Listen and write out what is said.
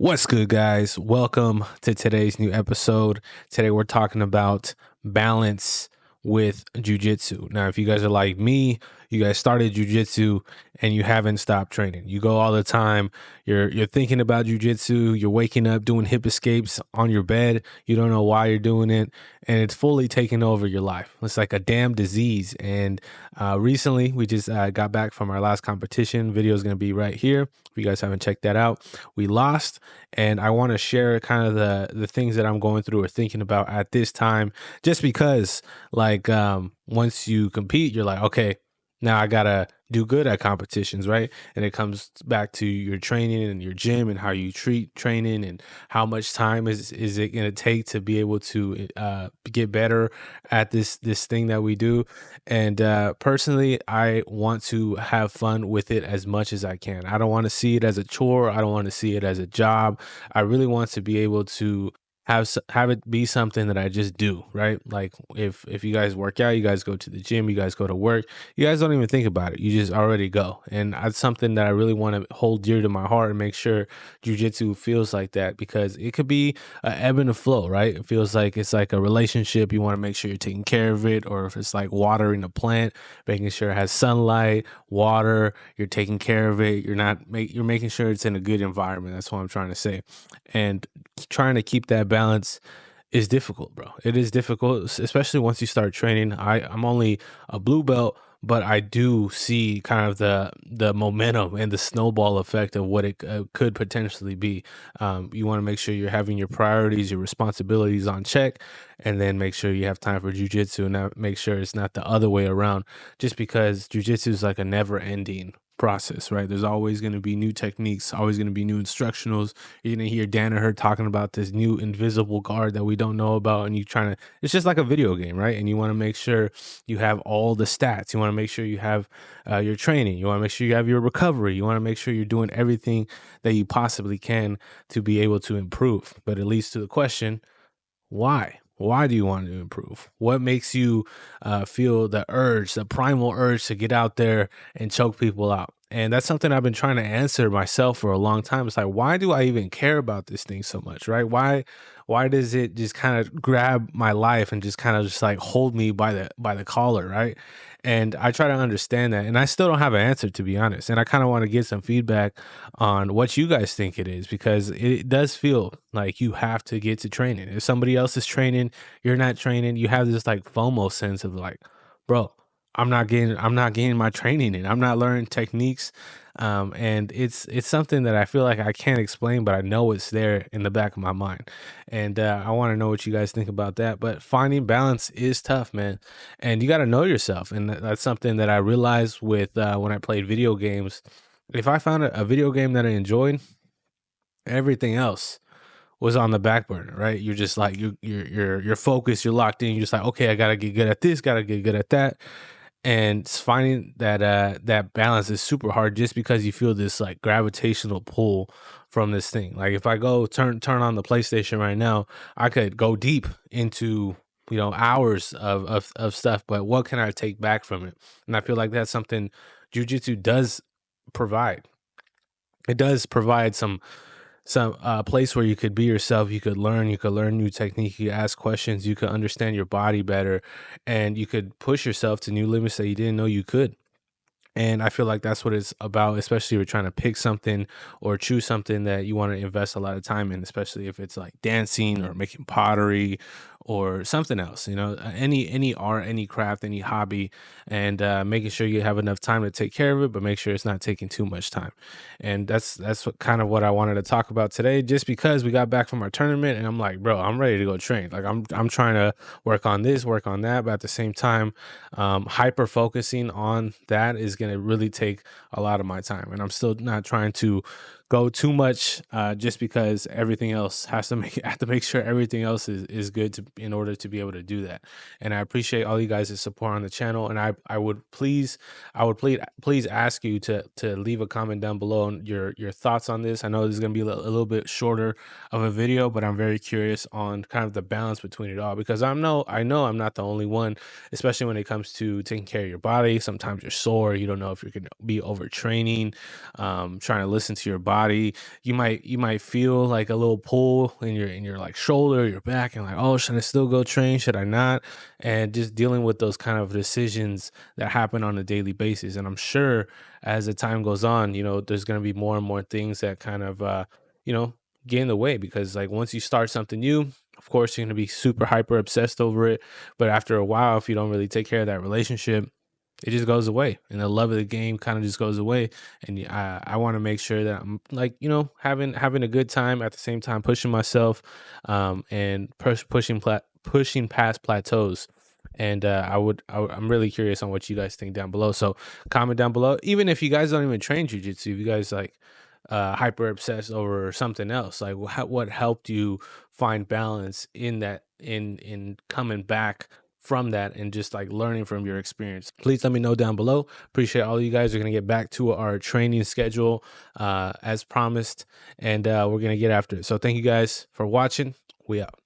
What's good, guys? Welcome to today's new episode. Today, we're talking about balance with jujitsu. Now, if you guys are like me, you guys started jujitsu and you haven't stopped training. You go all the time. You're thinking about jujitsu. You're waking up doing hip escapes on your bed. You don't know why you're doing it, and it's fully taking over your life. It's like a damn disease. And recently, we just got back from our last competition. Video is going to be right here. If you guys haven't checked that out, we lost, and I want to share kind of the things that I'm going through or thinking about at this time, just because once you compete, you're like, okay, now I gotta do good at competitions, right? And it comes back to your training and your gym and how you treat training and how much time is it going to take to be able to get better at this thing that we do. And personally, I want to have fun with it as much as I can. I don't want to see it as a chore. I don't want to see it as a job. I really want to be able to have it be something that I just do, right? Like if you guys work out, you guys go to the gym, you guys go to work, you guys don't even think about it. You just already go. And that's something that I really want to hold dear to my heart and make sure jujitsu feels like that, because it could be a ebb and a flow, right? It feels like it's like a relationship. You want to make sure you're taking care of it, or if it's like watering a plant, making sure it has sunlight, water, you're taking care of it. You're making sure it's in a good environment. That's what I'm trying to say. And trying to keep that balance is difficult, bro. It is difficult, especially once you start training. I'm only a blue belt, but I do see kind of the momentum and the snowball effect of what it could potentially be. You want to make sure you're having your priorities, your responsibilities on check, and then make sure you have time for jujitsu, and make sure it's not the other way around. Just because jujitsu is like a never-ending process, right? There's always going to be new techniques, always going to be new instructionals. You're going to hear Danaher talking about this new invisible guard that we don't know about, and it's just like a video game, right? And you want to make sure you have all the stats. You want to make sure you have your training. You want to make sure you have your recovery. You want to make sure you're doing everything that you possibly can to be able to improve. But it leads to the question, why? Why do you want to improve? What makes you feel the primal urge to get out there and choke people out? And that's something I've been trying to answer myself for a long time. It's like, why do I even care about this thing so much, right? Why does it just kind of grab my life and just kind of just like hold me by the collar, right? And I try to understand that, and I still don't have an answer, to be honest. And I kind of want to get some feedback on what you guys think it is, because it does feel like you have to get to training. If somebody else is training, you're not training, you have this like FOMO sense of like, bro, I'm not getting my training in. I'm not learning techniques. And it's something that I feel like I can't explain, but I know it's there in the back of my mind. And I want to know what you guys think about that. But finding balance is tough, man. And you got to know yourself. And that's something that I realized with when I played video games. If I found a video game that I enjoyed, everything else was on the back burner, right? You're just like you're focused, you're locked in. You're just like, okay, I gotta get good at this, gotta get good at that. And finding that balance is super hard, just because you feel this like gravitational pull from this thing. Like if I go turn on the PlayStation right now, I could go deep into hours of stuff, but what can I take back from it? And I feel like that's something jujitsu does provide. It does provide some place where you could be yourself. You could learn new technique, you could ask questions, you could understand your body better, and you could push yourself to new limits that you didn't know you could. And I feel like that's what it's about, especially if you're trying to pick something or choose something that you want to invest a lot of time in, especially if it's like dancing or making pottery or something else, any art, any craft, any hobby, and making sure you have enough time to take care of it, but make sure it's not taking too much time. And that's what I wanted to talk about today, just because we got back from our tournament and I'm like, bro, I'm ready to go train. Like I'm trying to work on this, work on that, but at the same time, hyper focusing on that is going to really take a lot of my time, and I'm still not trying to go too much, just because everything else I have to make sure everything else is good in order to be able to do that. And I appreciate all you guys' support on the channel, and I would please ask you to leave a comment down below on your thoughts on this. I know this is going to be a little bit shorter of a video, but I'm very curious on kind of the balance between it all, because I know I'm not the only one, especially when it comes to taking care of your body. Sometimes you're sore, you don't know if you're going to be overtraining, trying to listen to your body body. You might feel like a little pull in your like shoulder, your back, and like, oh, should I still go train? Should I not? And just dealing with those kind of decisions that happen on a daily basis. And I'm sure as the time goes on, there's going to be more and more things that kind of you know get in the way, because like once you start something new, of course you're going to be super hyper obsessed over it. But after a while, if you don't really take care of that relationship, it just goes away, and the love of the game kind of just goes away. And I want to make sure that I'm like, having a good time at the same time, pushing myself, and pushing past plateaus. And I'm really curious on what you guys think down below. So comment down below, even if you guys don't even train jujitsu, if you guys like hyper obsessed over something else, like what helped you find balance in that, in coming back from that, and just like learning from your experience. Please let me know down below. Appreciate all you guys. Are going to get back to our training schedule as promised, and we're going to get after it. So thank you guys for watching. We out.